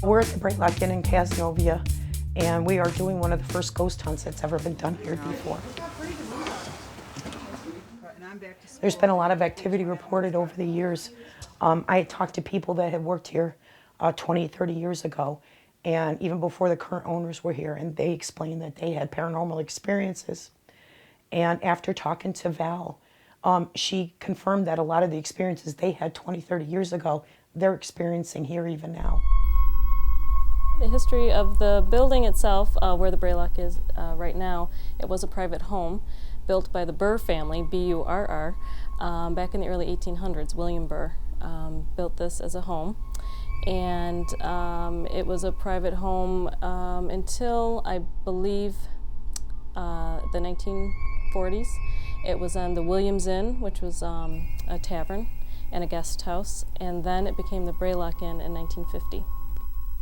We're at the Brae Loch Inn in Cazanovia, and we are doing one of the first ghost hunts that's ever been done here before. There's been a lot of activity reported over the years. I had talked to people that had worked here 20, 30 years ago, and even before the current owners were here, and they explained that they had paranormal experiences. And after talking to Val, she confirmed that a lot of the experiences they had 20, 30 years ago, they're experiencing here even now. The history of the building itself, where the Brae Loch is right now, it was a private home built by the Burr family, B-U-R-R, back in the early 1800s. William Burr built this as a home. And it was a private home until, I believe, the 1940s. It was on the Williams Inn, which was a tavern and a guest house, and then it became the Brae Loch Inn in 1950.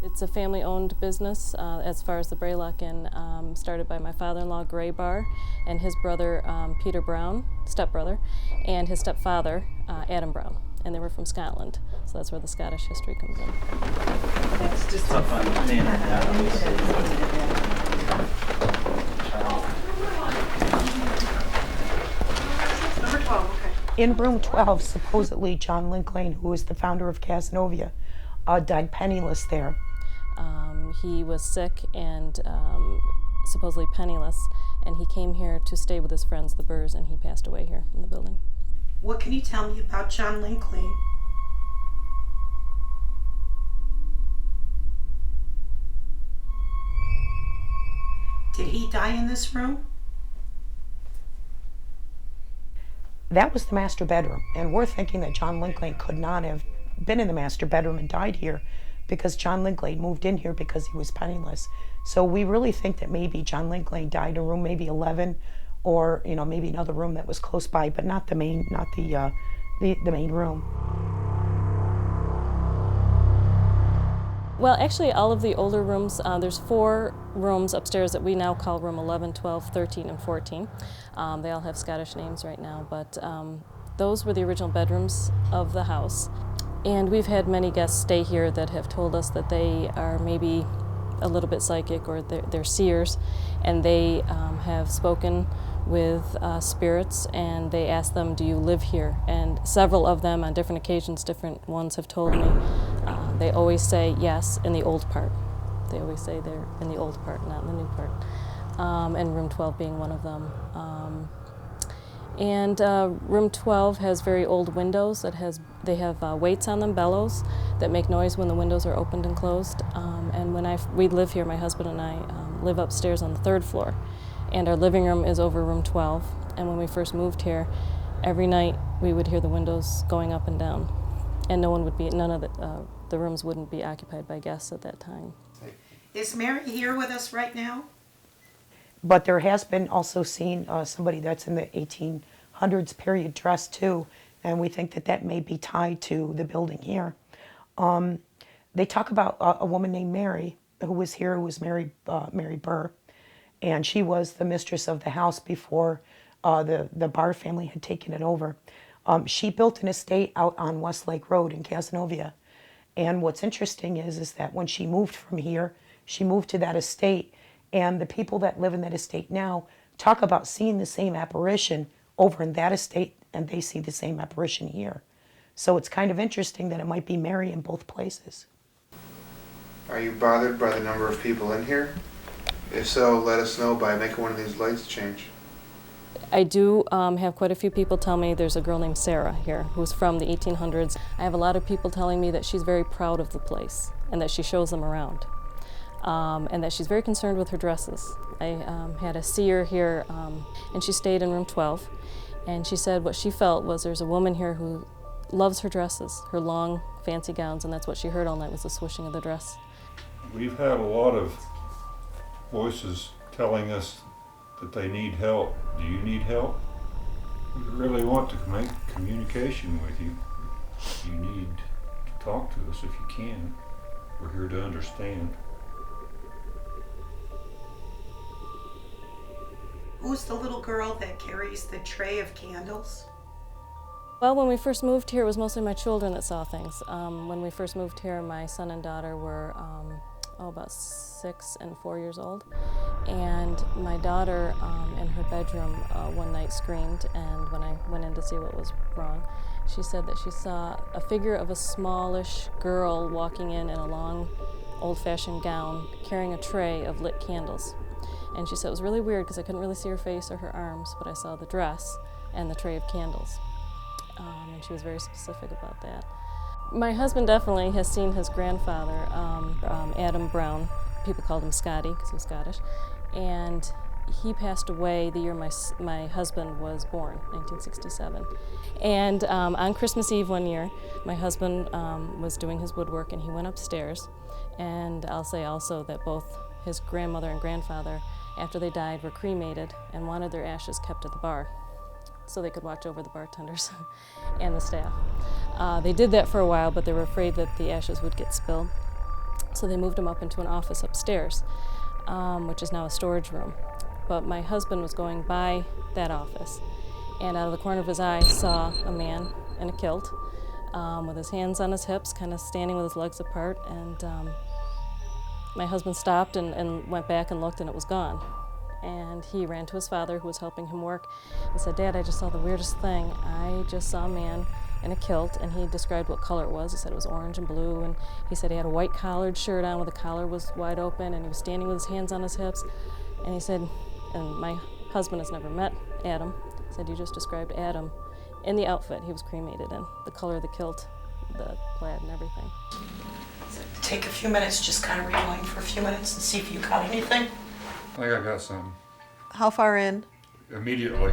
It's a family-owned business as far as the Brae Loch Inn, started by my father-in-law, Gray Barr, and his brother, Peter Brown, stepbrother, and his stepfather, Adam Brown. And they were from Scotland, so that's where the Scottish history comes in. It's just tough on Number 12, okay. In room 12, supposedly John Linklain, who is the founder of Cazanovia, died penniless there. He was sick and supposedly penniless, and he came here to stay with his friends, the Burrs, and he passed away here in the building. What can you tell me about John Linklain? Did he die in this room? That was the master bedroom, and we're thinking that John Linklain could not have been in the master bedroom and died here because John Linklain moved in here because he was penniless. So we really think that maybe John Linklain died in room maybe 11, or maybe another room that was close by, but not the main, the main room. Well, actually, all of the older rooms, there's 4 rooms upstairs that we now call room 11, 12, 13, and 14. They all have Scottish names right now, but those were the original bedrooms of the house. And we've had many guests stay here that have told us that they are maybe a little bit psychic, or they're seers, and they have spoken with spirits, and they ask them, do you live here? And several of them on different occasions, different ones have told me, they always say yes in the old part. They always say they're in the old part, not in the new part. And room 12 being one of them. And room 12 has very old windows they have weights on them, bellows, that make noise when the windows are opened and closed. And when we live here, my husband and I live upstairs on the 3rd floor. And our living room is over room 12. And when we first moved here, every night we would hear the windows going up and down. And none of the rooms wouldn't be occupied by guests at that time. Is Mary here with us right now? But there has been also seen somebody that's in the 1800s period dressed too, and we think that that may be tied to the building here. They talk about a woman named Mary who was here, who was Mary Burr, and she was the mistress of the house before the Barr family had taken it over. She built an estate out on Westlake Road in Cazanovia, and what's interesting is that when she moved from here, she moved to that estate. And the people that live in that estate now talk about seeing the same apparition over in that estate, and they see the same apparition here. So it's kind of interesting that it might be Mary in both places. Are you bothered by the number of people in here? If so, let us know by making one of these lights change. I do have quite a few people tell me there's a girl named Sarah here who's from the 1800s. I have a lot of people telling me that she's very proud of the place and that she shows them around. And that she's very concerned with her dresses. I had a seer here, and she stayed in room 12, and she said what she felt was there's a woman here who loves her dresses, her long, fancy gowns, and that's what she heard all night was the swishing of the dress. We've had a lot of voices telling us that they need help. Do you need help? We really want to make communication with you. You need to talk to us if you can. We're here to understand. Who's the little girl that carries the tray of candles? Well, when we first moved here, it was mostly my children that saw things. When we first moved here, my son and daughter were about 6 and 4 years old. And my daughter, in her bedroom, one night screamed, and when I went in to see what was wrong, she said that she saw a figure of a smallish girl walking in a long, old-fashioned gown, carrying a tray of lit candles. And she said it was really weird because I couldn't really see her face or her arms, but I saw the dress and the tray of candles. And she was very specific about that. My husband definitely has seen his grandfather, Adam Brown. People called him Scotty because he was Scottish. And he passed away the year my husband was born, 1967. And on Christmas Eve one year, my husband was doing his woodwork and he went upstairs. And I'll say also that both his grandmother and grandfather, after they died, were cremated and wanted their ashes kept at the bar so they could watch over the bartenders and the staff. They did that for a while, but they were afraid that the ashes would get spilled. So they moved them up into an office upstairs, which is now a storage room. But my husband was going by that office, and out of the corner of his eye saw a man in a kilt with his hands on his hips, kind of standing with his legs apart. And my husband stopped and went back and looked, and it was gone. And he ran to his father, who was helping him work, and said, "Dad, I just saw the weirdest thing. I just saw a man in a kilt," and he described what color it was. He said it was orange and blue, and he said he had a white collared shirt on where the collar was wide open, and he was standing with his hands on his hips. And he said, and my husband has never met Adam, he said, "You just described Adam in the outfit he was cremated in, the color of the kilt, the plaid and everything." Take a few minutes, just kind of rewind for a few minutes and see if you caught anything. I think I got some. How far in? Immediately.